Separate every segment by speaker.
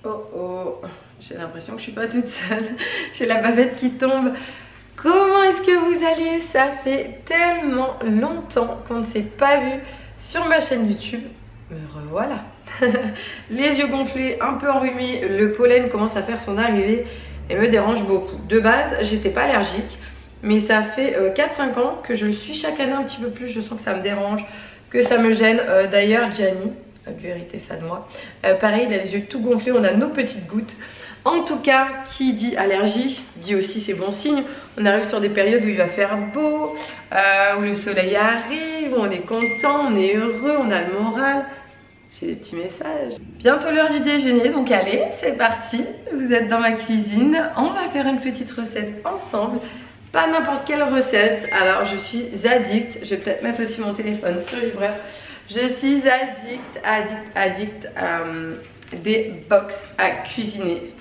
Speaker 1: Oh oh, j'ai l'impression que je suis pas toute seule. J'ai la bavette qui tombe. Comment est-ce que vous allez? Ça fait tellement longtemps qu'on ne s'est pas vu sur ma chaîne YouTube. Me revoilà. Les yeux gonflés, un peu enrhumés, le pollen commence à faire son arrivée et me dérange beaucoup. De base, j'étais pas allergique, mais ça fait 4-5 ans que je le suis chaque année un petit peu plus. Je sens que ça me dérange, que ça me gêne. D'ailleurs, Gianni a dû hériter ça de moi. Pareil, il a les yeux tout gonflés, on a nos petites gouttes. En tout cas, qui dit allergie, dit aussi c'est bon signe. On arrive sur des périodes où il va faire beau, où le soleil arrive, où on est content, on est heureux, on a le moral. J'ai des petits messages. Bientôt l'heure du déjeuner, donc allez, c'est parti. Vous êtes dans ma cuisine. On va faire une petite recette ensemble. Pas n'importe quelle recette. Alors, je suis addict. Je vais peut-être mettre aussi mon téléphone sur vibreur. Je suis addict des box à cuisiner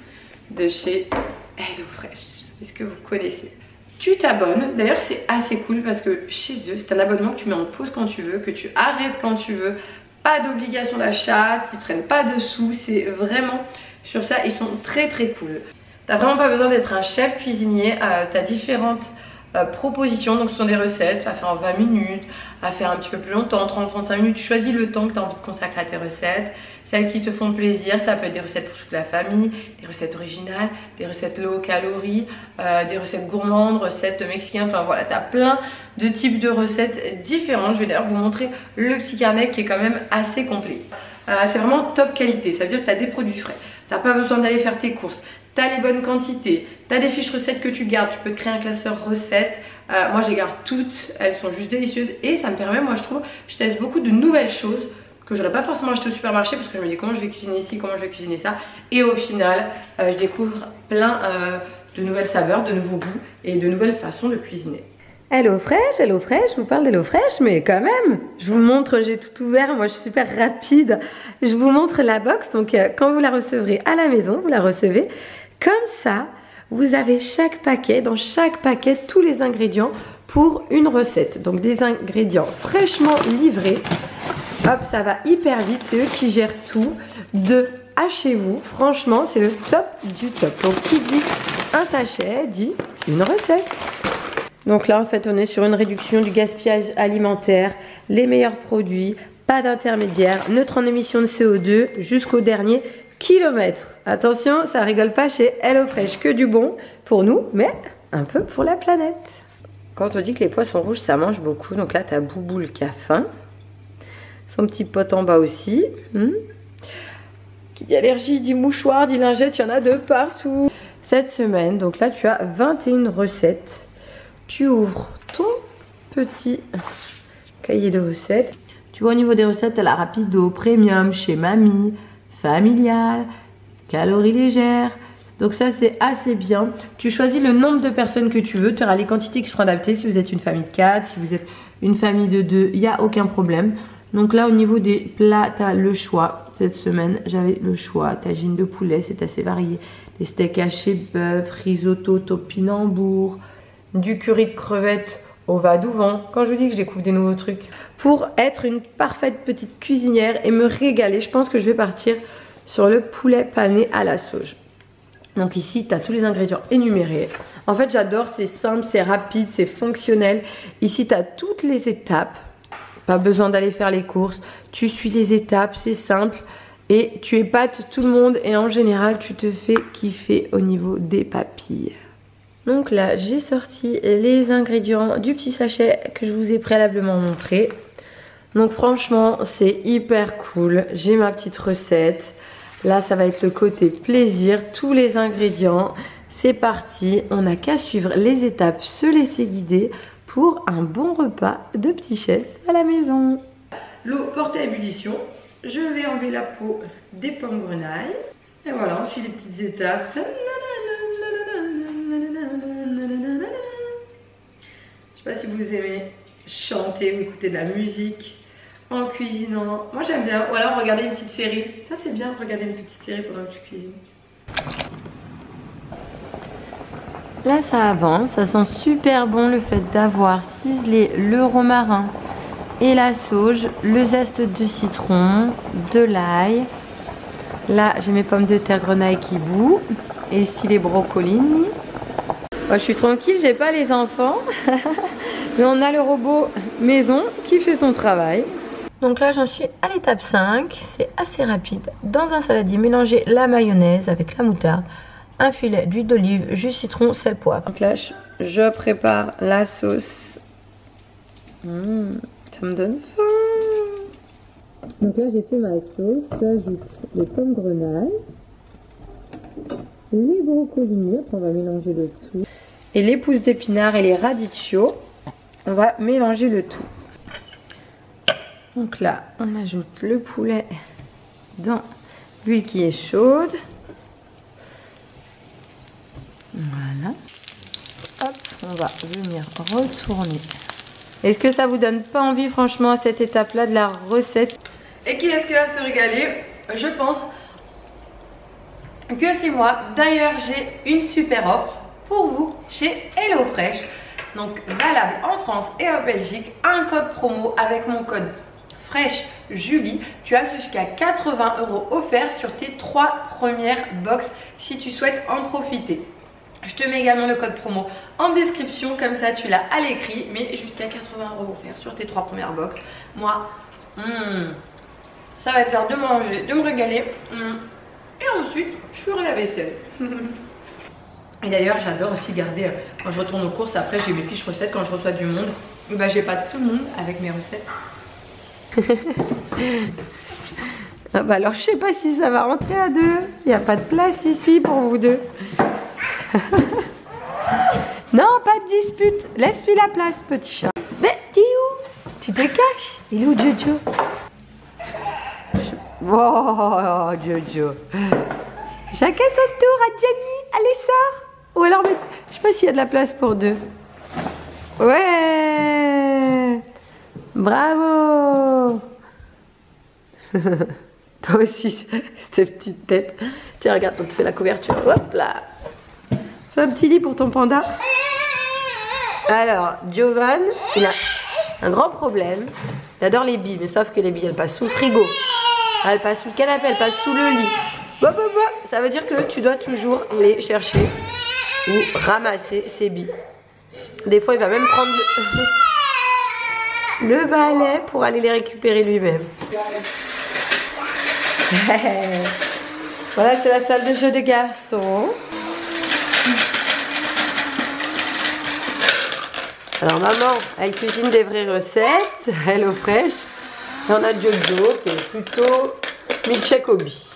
Speaker 1: de chez HelloFresh. Est-ce que vous connaissez? Tu t'abonnes. D'ailleurs, c'est assez cool parce que chez eux, c'est un abonnement que tu mets en pause quand tu veux, que tu arrêtes quand tu veux. Pas d'obligation d'achat, ils prennent pas de sous, c'est vraiment sur ça, ils sont très cool. T'as vraiment pas besoin d'être un chef cuisinier, t'as différentes propositions, donc ce sont des recettes à faire en 20 minutes, à faire un petit peu plus longtemps, 30-35 minutes, tu choisis le temps que tu as envie de consacrer à tes recettes, celles qui te font plaisir, ça peut être des recettes pour toute la famille, des recettes originales, des recettes low calories, des recettes gourmandes, recettes mexicaines, enfin voilà, tu as plein de types de recettes différentes. Je vais d'ailleurs vous montrer le petit carnet qui est quand même assez complet. C'est vraiment top qualité, ça veut dire que tu as des produits frais, tu n'as pas besoin d'aller faire tes courses. Tu as les bonnes quantités, tu as des fiches recettes que tu gardes, tu peux te créer un classeur recettes. Moi je les garde toutes, elles sont juste délicieuses et ça me permet, moi je trouve, je teste beaucoup de nouvelles choses que j'aurais pas forcément acheté au supermarché parce que je me dis comment je vais cuisiner ici, comment je vais cuisiner ça. Et au final, je découvre plein de nouvelles saveurs, de nouveaux goûts et de nouvelles façons de cuisiner. HelloFresh, je vous parle d'HelloFresh, mais quand même, je vous montre, j'ai tout ouvert, moi je suis super rapide. Je vous montre la box, donc quand vous la recevrez à la maison, vous la recevez comme ça. Vous avez chaque paquet, dans chaque paquet, tous les ingrédients pour une recette. Donc des ingrédients fraîchement livrés. Hop, ça va hyper vite, c'est eux qui gèrent tout. De à chez vous, franchement, c'est le top du top. Donc qui dit un sachet, dit une recette. Donc là, en fait, on est sur une réduction du gaspillage alimentaire, les meilleurs produits, pas d'intermédiaire, neutre en émissions de CO2 jusqu'au dernier kilomètre. Attention, ça rigole pas chez HelloFresh, que du bon pour nous, mais un peu pour la planète. Quand on dit que les poissons rouges, ça mange beaucoup, donc là, tu as Bouboule qui a faim. Son petit pote en bas aussi. Qui dit allergie, dit mouchoir, dit lingette, il y en a de partout. Cette semaine, donc là, tu as 21 recettes. Tu ouvres ton petit cahier de recettes. Tu vois au niveau des recettes, tu as la Rapido, Premium, chez Mamie, familiale, calories légères. Donc ça c'est assez bien. Tu choisis le nombre de personnes que tu veux. Tu auras les quantités qui seront adaptées. Si vous êtes une famille de 4, si vous êtes une famille de 2, il n'y a aucun problème. Donc là au niveau des plats, tu as le choix. Cette semaine j'avais le choix. Tagine de poulet, c'est assez varié. Des steaks hachés, bœuf, risotto, topinambour, du curry de crevettes au va-douvan. Quand je vous dis que je découvre des nouveaux trucs. Pour être une parfaite petite cuisinière et me régaler, je pense que je vais partir sur le poulet pané à la sauge. Donc ici, tu as tous les ingrédients énumérés. En fait, j'adore, c'est simple, c'est rapide, c'est fonctionnel. Ici, tu as toutes les étapes. Pas besoin d'aller faire les courses. Tu suis les étapes, c'est simple. Et tu épates tout le monde. Et en général, tu te fais kiffer au niveau des papilles. Donc là, j'ai sorti les ingrédients du petit sachet que je vous ai préalablement montré. Donc franchement, c'est hyper cool. J'ai ma petite recette. Là, ça va être le côté plaisir. Tous les ingrédients, c'est parti. On n'a qu'à suivre les étapes, se laisser guider pour un bon repas de petit chef à la maison. L'eau portée à ébullition. Je vais enlever la peau des pommes grenailles. Et voilà, on suit les petites étapes. Je sais pas si vous aimez chanter ou écouter de la musique en cuisinant. Moi j'aime bien. Ou alors regarder une petite série. Ça c'est bien, regarder une petite série pendant que tu cuisines. Là ça avance, ça sent super bon le fait d'avoir ciselé le romarin et la sauge, le zeste de citron, de l'ail, Là, j'ai mes pommes de terre grenaille qui bouent. Et ici, les brocolis. Moi, je suis tranquille, j'ai pas les enfants. Mais on a le robot maison qui fait son travail. Donc là, j'en suis à l'étape 5. C'est assez rapide. Dans un saladier, mélanger la mayonnaise avec la moutarde, un filet d'huile d'olive, jus citron, sel, poivre. Donc là, je prépare la sauce. Ça me donne faim. Donc là, j'ai fait ma sauce. J'ajoute les pommes grenaille, les brocolis. Après, on va mélanger le tout. Et les pousses d'épinards et les radicchio. On va mélanger le tout. Donc là, on ajoute le poulet dans l'huile qui est chaude. Voilà. Hop, on va venir retourner. Est-ce que ça vous donne pas envie franchement à cette étape-là de la recette? Et qui est-ce qui va se régaler? Je pense que c'est moi. D'ailleurs, j'ai une super offre pour vous chez HelloFresh. Donc valable en France et en Belgique. Un code promo avec mon code FreshJulie. Tu as jusqu'à 80 € offerts sur tes 3 premières box si tu souhaites en profiter. Je te mets également le code promo en description, comme ça tu l'as à l'écrit, mais jusqu'à 80 € offerts sur tes 3 premières box. Moi, ça va être l'heure de manger, de me régaler. Et ensuite, je ferai la vaisselle. Et d'ailleurs, j'adore aussi garder, quand je retourne aux courses, après j'ai mes fiches recettes, quand je reçois du monde, et bah, j'ai pas tout le monde avec mes recettes. Ah bah alors je sais pas si ça va rentrer à deux. Il n'y a pas de place ici pour vous deux. Non, pas de dispute. Laisse-lui la place, petit chat. Mais t'es où? Tu te caches? Il est où, Jojo? Oh, Jojo. Chacun son tour à Jenny. Allez, sors. Ou alors, je sais pas s'il y a de la place pour deux. Ouais. Bravo. Toi aussi, cette petite tête. Tiens, regarde, on te fait la couverture. Hop là. C'est un petit lit pour ton panda. Alors, Jovan, il a un grand problème. Il adore les billes, mais sauf que les billes, elles passent sous le frigo. Elles passent sous le canapé, elles passent sous le lit. Bah, bah, bah. Ça veut dire que tu dois toujours les chercher ou ramasser ces billes. Des fois, il va même prendre le balai pour aller les récupérer lui-même. Voilà, c'est la salle de jeu des garçons. Alors maman, elle cuisine des vraies recettes, HelloFresh. Et on a Jojo qui est plutôt milkshake hobby.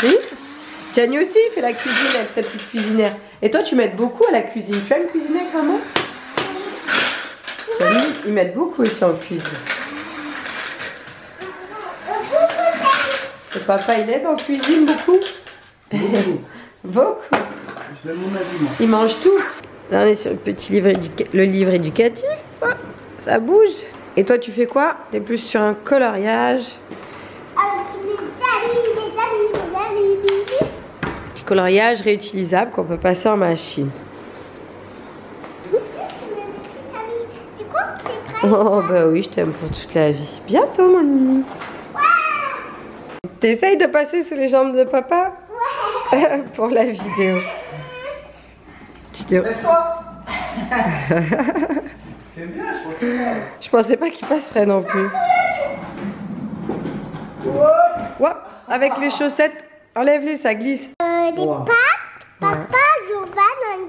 Speaker 1: Oui, Gianni aussi fait la cuisine avec sa petite cuisinière. Et toi tu m'aides beaucoup à la cuisine. Tu aimes cuisiner avec maman? Gianni, il m'aide beaucoup aussi en cuisine. Et papa il aide en cuisine beaucoup? Beaucoup.
Speaker 2: Je donne mon avis, moi.
Speaker 1: Il mange tout. Là on est sur le petit livre, le livre éducatif. Oh, ça bouge. Et toi tu fais quoi? T'es plus sur un coloriage. Petit coloriage réutilisable qu'on peut passer en machine. Oh bah oui, je t'aime pour toute la vie. Bientôt mon Nini. T'essayes de passer sous les jambes de papa? Ouais. Pour la vidéo.
Speaker 2: Laisse-toi. C'est bien, je pensais pas.
Speaker 1: Je pensais pas qu'il passerait non plus. Ouais, avec les chaussettes, enlève-les, ça glisse.
Speaker 3: Des pâtes, papa, Jovan, un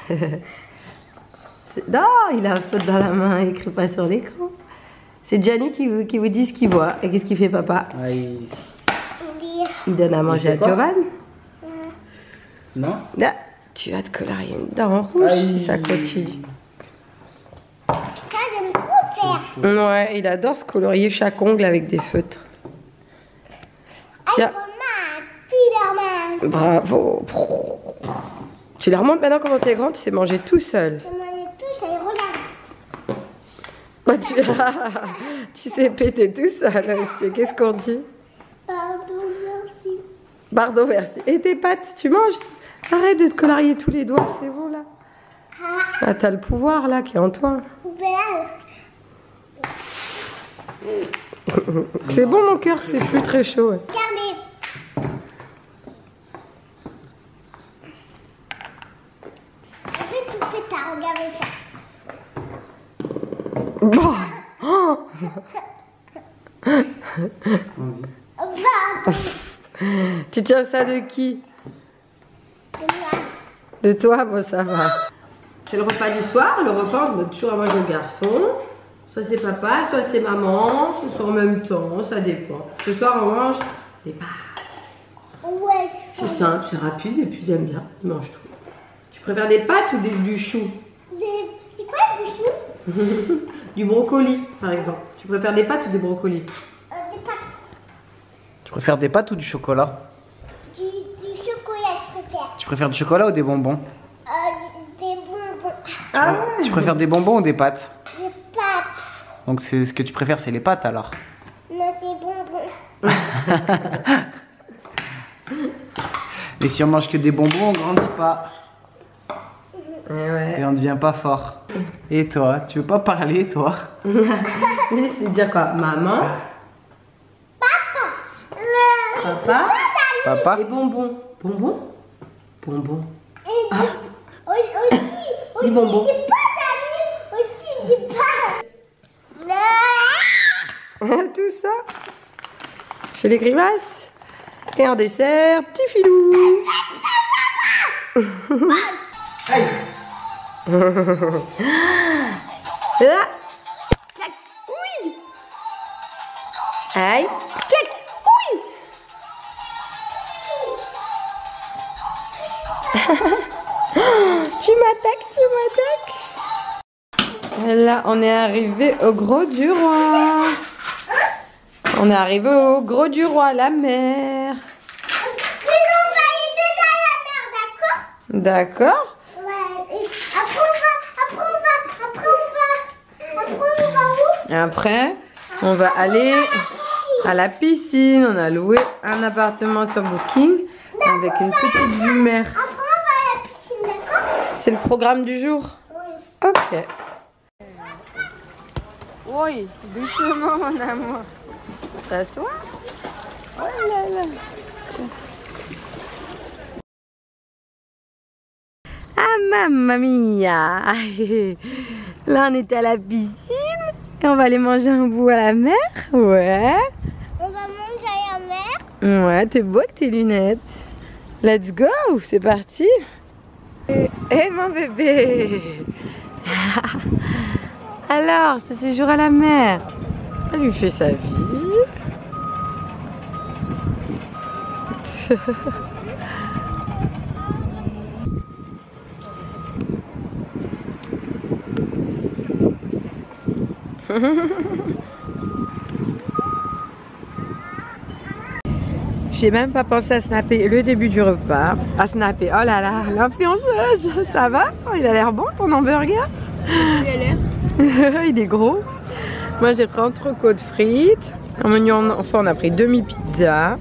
Speaker 3: livre.
Speaker 1: Non, il a un faute dans la main, il écrit pas sur l'écran. C'est Gianni qui vous dit ce qu'il voit. Et qu'est-ce qu'il fait papa? Il donne à manger à Jovan.
Speaker 2: Non.
Speaker 1: Là, tu vas te colorier une dent en rouge si ça continue.
Speaker 3: J'aime trop faire.
Speaker 1: Ouais, il adore se colorier chaque ongle avec des feutres. Tiens.
Speaker 3: Spider-Man.
Speaker 1: Bravo. Tu les remontes maintenant quand t'es grand, tu sais manger tout seul.
Speaker 3: Je m'en ai tous, et regarde.
Speaker 1: Bah, tu sais péter tout seul aussi. Qu'est-ce qu'on dit?
Speaker 3: Pardon, merci.
Speaker 1: Pardon, merci. Et tes pattes, tu manges? Arrête de te colorier tous les doigts, c'est bon là. Ah, t'as le pouvoir là qui est en toi. C'est bon mon cœur, c'est plus très chaud. Ouais.
Speaker 3: Regardez. Je vais tout pétard, regardez ça.
Speaker 1: Bon. Oh.
Speaker 2: Vas-y.
Speaker 3: Bah,
Speaker 1: Tu tiens ça de qui? De toi? Bon, ça va. C'est le repas du soir. Le repas, on donne toujours à manger aux garçons. Soit c'est papa, soit c'est maman, soit en même temps, ça dépend. Ce soir, on mange des pâtes.
Speaker 3: ouais.
Speaker 1: C'est simple, c'est rapide et puis ils aiment bien. Ils mangent tout. Tu préfères des pâtes ou du chou?
Speaker 3: C'est quoi du chou?
Speaker 1: Du brocoli, par exemple. Tu préfères des pâtes ou des brocolis?
Speaker 3: Des pâtes.
Speaker 2: Tu préfères des pâtes ou du chocolat?
Speaker 3: Du chocolat, je préfère.
Speaker 2: Tu préfères du chocolat ou des bonbons?
Speaker 3: Des bonbons.
Speaker 1: Ah ouais.
Speaker 2: Tu préfères des bonbons ou des pâtes?
Speaker 3: Des pâtes.
Speaker 2: Donc c'est ce que tu préfères, c'est les pâtes alors?
Speaker 3: Non, des bonbons.
Speaker 2: Et si on mange que des bonbons, on grandit pas.
Speaker 1: Ouais.
Speaker 2: Et on ne devient pas fort. Et toi, tu veux pas parler toi?
Speaker 1: Mais c'est dire quoi? Maman, papa
Speaker 2: Papa?
Speaker 1: et bonbons. Bonbons? Bonbons.
Speaker 3: Et
Speaker 1: Ah.
Speaker 3: aussi,
Speaker 1: Des bonbons.
Speaker 3: des pâtes à lui. Aussi, des pâtes.
Speaker 1: Tout ça. Chez les grimaces. Et en dessert, petit filou. Là. Tac. Oui. Aïe. Tac. Oui. Tu m'attaques, tu m'attaques. Et là, on est arrivé au Gros du Roi. On est arrivé au Gros du Roi, la mer.
Speaker 3: Mais on va aller déjà à la mer, d'accord?
Speaker 1: D'accord.
Speaker 3: Ouais. Et après on va où?
Speaker 1: Après, on va aller à la piscine. On a loué un appartement sur Booking avec une petite vue mer.
Speaker 3: Après on va à la piscine, d'accord?
Speaker 1: C'est le programme du jour.
Speaker 3: Oui.
Speaker 1: Ok. Oui, doucement mon amour. S'assoit. Oh là là. Tiens. Ah mamma mia. Là on était à la piscine et on va aller manger un bout à la mer. Ouais.
Speaker 3: On va manger à la mer.
Speaker 1: Ouais, t'es beau avec tes lunettes. Let's go, c'est parti. Et mon bébé. Alors, ce séjour à la mer, elle lui fait sa vie. J'ai même pas pensé à snapper le début du repas. À snapper, oh là là, l'influenceuse, ça va? Oh, il a l'air bon ton hamburger?
Speaker 3: Il a l'air.
Speaker 1: Il est gros. Moi j'ai pris entrecôte frites. En menu enfant on a pris demi-pizza.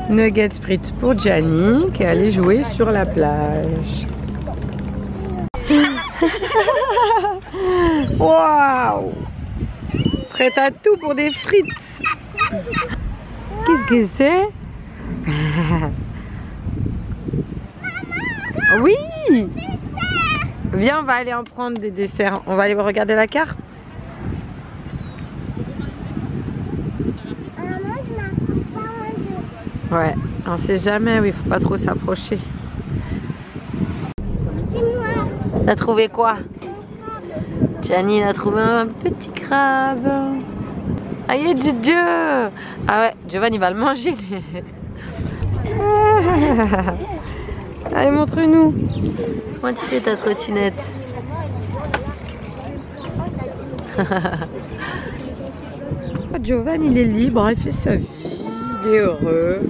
Speaker 1: Nuggets frites pour Gianni qui est allée jouer sur la plage. Waouh! Prête à tout pour des frites. Qu'est-ce que c'est? Oui! Viens, on va aller en prendre des desserts. On va aller regarder la carte. Ouais, on sait jamais, oui, faut pas trop s'approcher.
Speaker 3: C'est moi.
Speaker 1: T'as trouvé quoi? Gianni a trouvé un petit crabe. Aïe, Dieu! Ah ouais, Giovanni va le manger. Allez, montre-nous. Comment tu fais ta trottinette? Giovanni, il est libre, il fait sa vie, il est heureux.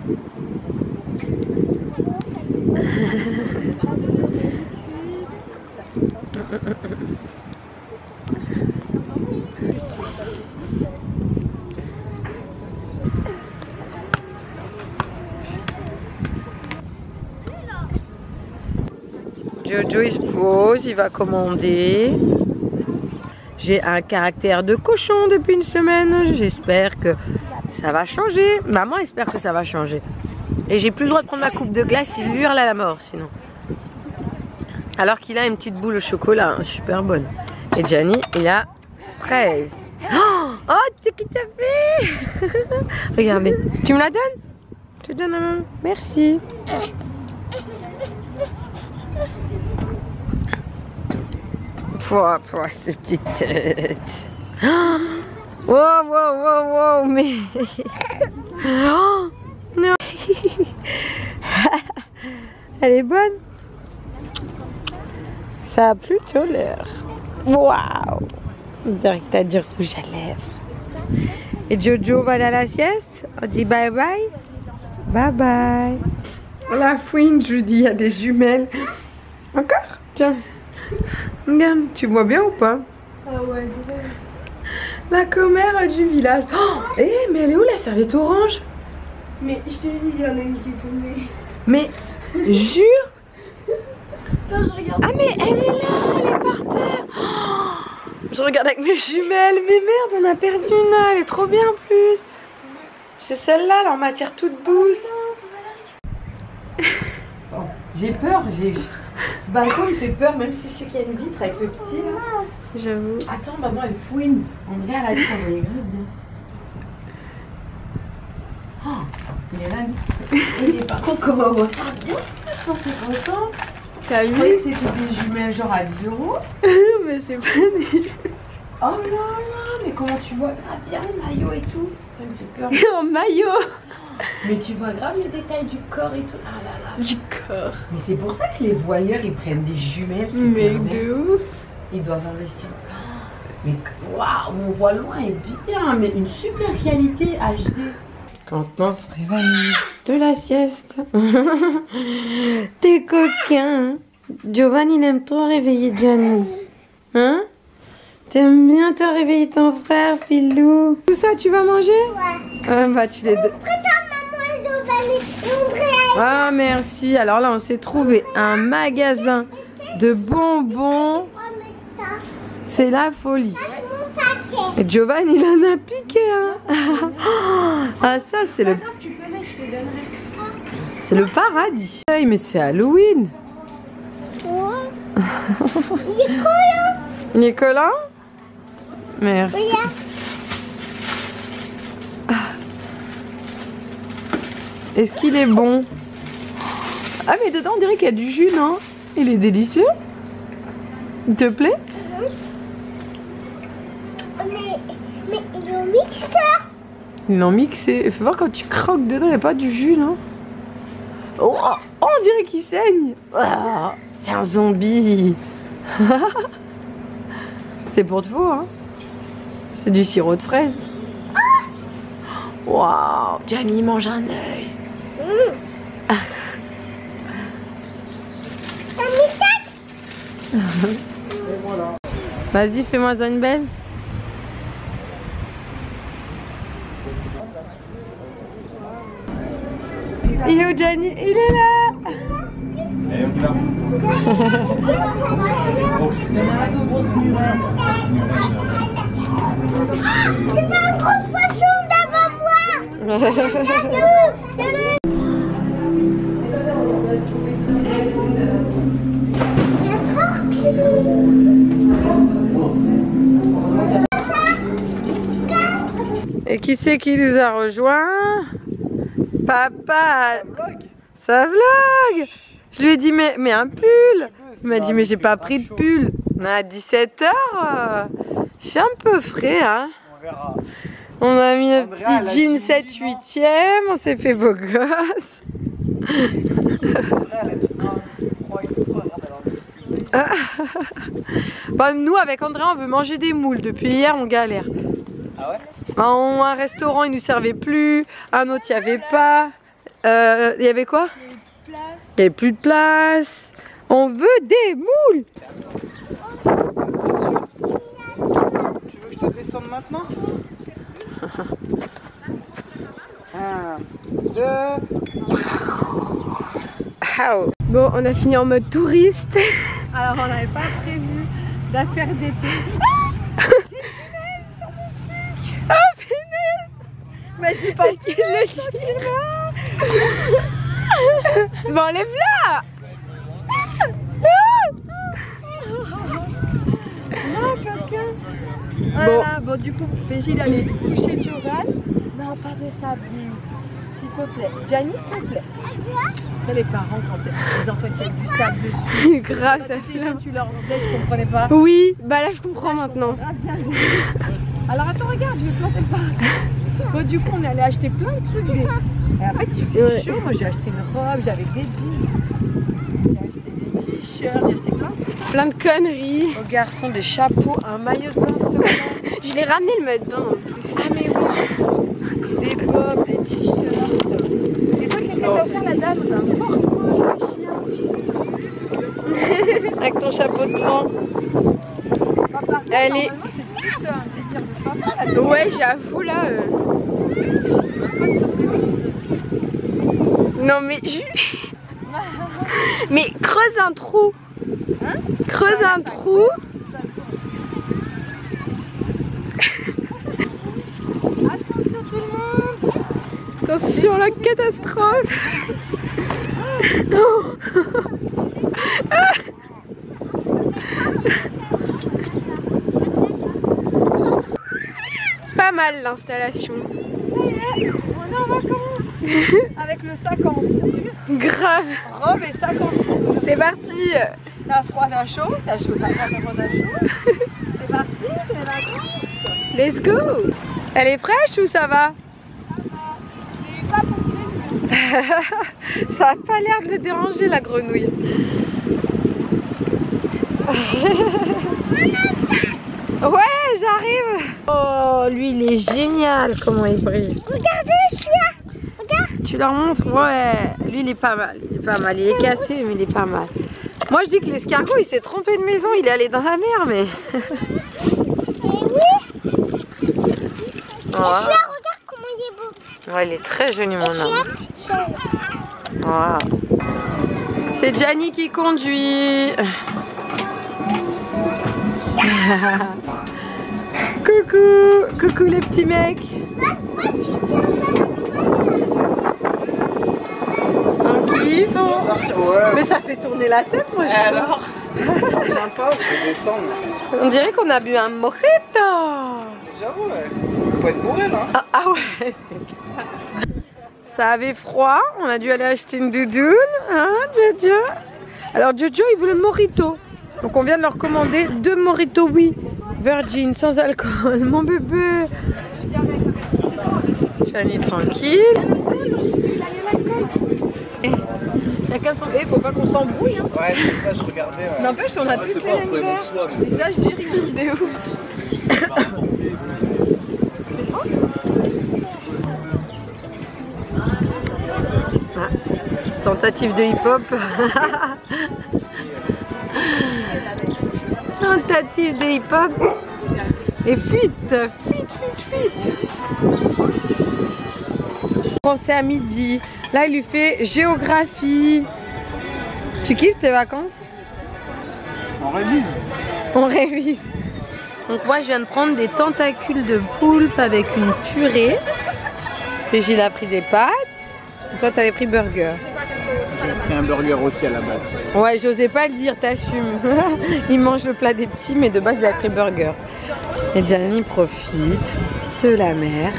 Speaker 1: Jojo il se pose, il va commander. J'ai un caractère de cochon depuis une semaine. J'espère que ça va changer. Maman espère que ça va changer. Et j'ai plus le droit de prendre ma coupe de glace, il hurle à la mort sinon. Alors qu'il a une petite boule au chocolat, hein, super bonne. Et Gianni, il a fraise. Oh, tu qui t'a fait? Regardez. Tu me la donnes? Tu donnes à maman? Merci. Pouah, cette petite tête. Wow, wow, wow, wow, mais... Oh, non. Elle est bonne. Ça a plutôt l'air. Waouh. On dirait que t'as du rouge à lèvres. Et Jojo va aller à la sieste. On dit bye bye. Bye bye. La fouine, je lui dis, il y a des jumelles. Encore? Tiens. Regarde, tu vois bien ou pas?
Speaker 4: Ah ouais,
Speaker 1: la commère du village. Oh, mais elle est où la serviette orange?
Speaker 4: mais je te dis, il y en a une qui est tombée.
Speaker 1: Mais, jure.
Speaker 4: Non, je regarde.
Speaker 1: Ah mais elle est là, elle est par terre. Oh, je regarde avec mes jumelles. Mais merde, on a perdu une. Elle est trop bien en plus. C'est celle-là, là, en matière toute douce. J'ai peur, ce balcon il fait peur, même si je sais qu'il y a une vitre avec le petit là.
Speaker 4: J'avoue.
Speaker 1: Attends, maman elle fouine. André elle a dit qu'on voyait grave bien. Oh, il est là. Et par contre, comment on voit pas bien, je pense que c'est content.
Speaker 4: T'as
Speaker 1: Je
Speaker 4: vu?
Speaker 1: croyais que c'était des jumelles genre à 10 €.
Speaker 4: Mais c'est pas des
Speaker 1: Oh là là, mais comment tu vois grave bien le maillot et tout. Ça me fait peur.
Speaker 4: en maillot.
Speaker 1: Mais tu vois grave les détails du corps et tout. Ah là là.
Speaker 4: Du corps.
Speaker 1: Mais c'est pour ça que les voyeurs ils prennent des jumelles.
Speaker 4: Mais
Speaker 1: pervers.
Speaker 4: de ouf.
Speaker 1: Ils doivent investir. Mais waouh, mon voit loin est bien, mais une super qualité HD. Quand on se réveille de la sieste, t'es coquin. Giovanni il aime trop réveiller Gianni. Hein? T'aimes bien te réveiller ton frère, Filou. Tout ça, tu vas manger? Ouais. Bah tu les deux. Ah merci. Alors là, on s'est trouvé un magasin de bonbons. C'est la folie. Et Giovanni, il en a piqué. Hein. Ah ça, c'est le... C'est le paradis. Mais c'est Halloween. Nicolas? Merci. Est-ce qu'il est bon? Ah mais dedans on dirait qu'il y a du jus, non? Il est délicieux. Il te plaît?
Speaker 3: Mais il est au mixeur.
Speaker 1: Ils l'ont mixé. Il faut voir quand tu croques dedans, il n'y a pas du jus, non? Oh, on dirait qu'il saigne. Oh, c'est un zombie. C'est pour de faux, hein? C'est du sirop de fraise. Waouh, Gianni mange un œil. Vas-y, fais-moi une belle. Il est où Gianni? Il est là.
Speaker 3: C'est pas un gros poisson devant moi.
Speaker 1: Et qui c'est qui nous a rejoint? Papa. Ça vlog. Je lui ai dit mais un pull. Il m'a dit mais j'ai pas pris de pull. On est à 17 h. Il fait un peu frais hein.
Speaker 2: On verra.
Speaker 1: On a mis un
Speaker 2: Andrea,
Speaker 1: petit
Speaker 2: elle a
Speaker 1: jean
Speaker 2: dit
Speaker 1: 7/8e. On s'est fait beau gosse. Bon, nous avec André on veut manger des moules. Depuis hier on galère.
Speaker 2: Ah ouais?
Speaker 1: Un restaurant il nous servait plus. Un autre il n'y avait pas. Il y avait quoi? Il n'y avait plus de place. On veut des moules.
Speaker 2: Tu veux que je te descende maintenant? 1, 2.
Speaker 1: Oh.
Speaker 4: Bon, on a fini en mode touriste.
Speaker 1: Alors on n'avait pas prévu d'affaires d'été.
Speaker 4: C'est qui le dit. Bon, enlève-la.
Speaker 1: Non, quelqu'un. Voilà, bon, du coup, PJ d'aller coucher Joran. Non, pas de sable, s'il te plaît. Gianni, s'il te plaît. C'est les parents quand les enfants tiennent du sable dessus.
Speaker 4: Grave, ça
Speaker 1: Quand t'étais
Speaker 4: fait.
Speaker 1: jeune, tu leur disais, tu comprenais pas.
Speaker 4: Oui, bah là je comprends maintenant.
Speaker 1: Ah, bien. Alors attends, regarde, je vais planter le vase. Bon, du coup, on est allé acheter plein de trucs. Et en fait, il fait chaud. Moi, j'ai acheté une robe, j'avais des jeans. J'ai acheté des t-shirts, j'ai acheté plein de trucs.
Speaker 4: Plein de conneries.
Speaker 1: Aux garçons, des chapeaux, un maillot de bain, s'il te plaît.
Speaker 4: Je l'ai ramené le maillot de bain en plus.
Speaker 1: Ah, mais oui. Des bobs, des t-shirts. Et toi, quelqu'un t'a offert la dame d'un porte-moi, un chien. Avec ton chapeau de grand. Papa,
Speaker 4: Elle est.
Speaker 1: normalement, c'est plus un délire de papa, là.
Speaker 4: Ouais, j'avoue là. Non mais mais creuse un trou.
Speaker 1: Hein?
Speaker 4: Creuse un trou.
Speaker 1: Attention tout le monde.
Speaker 4: Attention la catastrophe. Pas mal l'installation.
Speaker 1: On est en vacances. Avec le sac en fourrure.
Speaker 4: Grave.
Speaker 1: Robe et sac en fourrure.
Speaker 4: C'est parti.
Speaker 1: T'as froid, t'as chaud. T'as chaud, t'as froid, t'as chaud, t'as chaud. C'est parti, c'est les vacances.
Speaker 4: Let's go.
Speaker 1: Elle est fraîche ou ça va? Ça a pas l'air de déranger la grenouille. Ouais, j'arrive. Oh, lui il est génial, comment il brille.
Speaker 3: Regardez, je suis là. Regarde.
Speaker 1: Tu leur montres? Ouais, lui il est pas mal, il est pas mal. Il est cassé mais il est pas mal. Moi je dis que l'escargot il s'est trompé de maison, il est allé dans la mer mais...
Speaker 3: Regarde comment il est beau.
Speaker 1: Ouais, il est très joli mon homme.
Speaker 3: Là,
Speaker 1: Wow. C'est Gianni qui conduit. Coucou, coucou les petits mecs. On kiffe. Mais ça fait tourner la tête moi je trouve.
Speaker 2: Alors sympa, je vais descendre.
Speaker 1: On dirait qu'on a bu un mojito.
Speaker 2: J'avoue, ouais. Faut être bourré là.
Speaker 1: Ah ouais, c'est clair. Ça avait froid, on a dû aller acheter une doudoune, hein Jojo? Alors Jojo il voulait le mojito. Donc on vient de leur commander 2 mojitos, oui, virgin, sans alcool, mon bébé. Gianni tranquille. Chacun son... Eh, faut pas qu'on s'embrouille, hein.
Speaker 2: Ouais, c'est ça, je regardais. Ouais.
Speaker 1: N'empêche, on a tous les mêmes verres. Et ça, je dis rien. De ouf. Ah, tentative de hip-hop. Tentative de hip-hop. Et fuite. Français à midi. Là, il lui fait géographie. Tu kiffes tes vacances?
Speaker 2: On révise.
Speaker 1: On révise. Donc moi, je viens de prendre des tentacules de poulpe avec une purée. Et j'ai pris des pâtes. Et toi, t'avais pris burger.
Speaker 2: J'ai pris un burger aussi à la base.
Speaker 1: Ouais, j'osais pas le dire, t'assumes. Il mange le plat des petits, mais de base, il a pris burger. Et Gianni profite de la mer.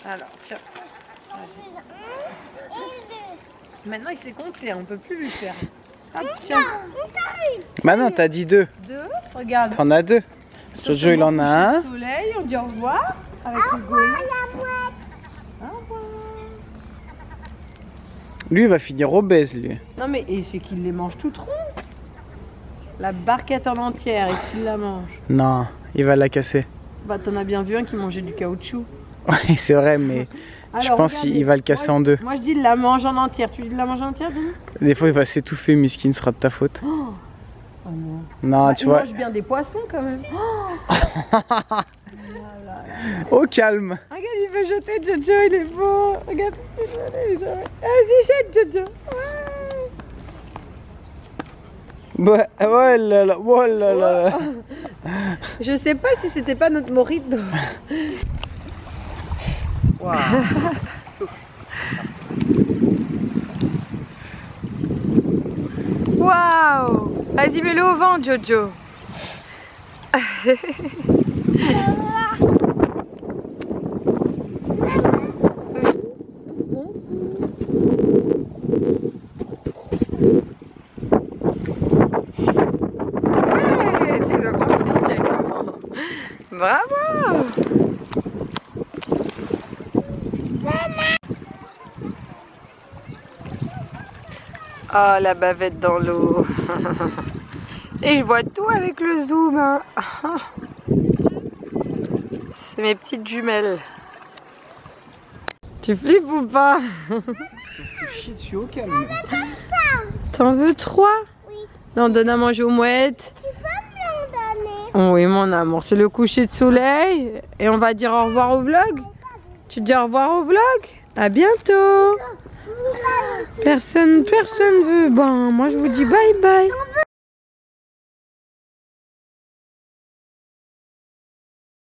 Speaker 1: Alors, tiens. Maintenant, il s'est compté, on peut plus lui faire. Hop, tiens.
Speaker 2: Maintenant, t'as dit 2.
Speaker 1: 2, regarde.
Speaker 2: T'en as 2. Jojo, il en a un.
Speaker 1: Soleil, on dit au revoir avec le goéland. Au revoir.
Speaker 2: Lui, il va finir obèse, lui.
Speaker 1: Non mais et c'est qu'il les mange toutes rondes. La barquette en entière, est-ce qu'il la mange?
Speaker 2: Non, il va la casser.
Speaker 1: Bah t'en as bien vu un qui mangeait du caoutchouc.
Speaker 2: Ouais, c'est vrai, mais je pense
Speaker 1: regardez,
Speaker 2: qu'il va le casser en 2.
Speaker 1: Moi je dis il la mange en entière. Tu dis il la mange en entière, Jenny?
Speaker 2: Des fois, il va s'étouffer, Miskin, sera de ta faute.
Speaker 1: Oh non.
Speaker 2: Non,
Speaker 1: Bah,
Speaker 2: tu
Speaker 1: il
Speaker 2: vois.
Speaker 1: mange bien des poissons quand même.
Speaker 2: Au calme.
Speaker 1: Regarde, il veut jeter Jojo, il est beau. Regarde, vas-y, jette Jojo. Ouais.
Speaker 2: Bah, ouais là là, oh là là.
Speaker 1: Je sais pas si c'était pas notre mojito.
Speaker 2: Waouh. Souffle.
Speaker 1: Waouh! Vas-y, mets-le au vent, Jojo. Bravo! Oh, la bavette dans l'eau. Et je vois tout avec le zoom. Hein. C'est mes petites jumelles. Tu flippes ou pas?
Speaker 2: Tu chies dessus au calme.
Speaker 1: T'en veux 3?
Speaker 3: Oui.
Speaker 1: Non, donne à manger aux mouettes.
Speaker 3: Tu peux me l'en donner?
Speaker 1: Oui, mon amour, c'est le coucher de soleil. Et on va dire au revoir au vlog. Tu dis au revoir au vlog? À bientôt. Personne veut. Bon, moi je vous dis bye bye.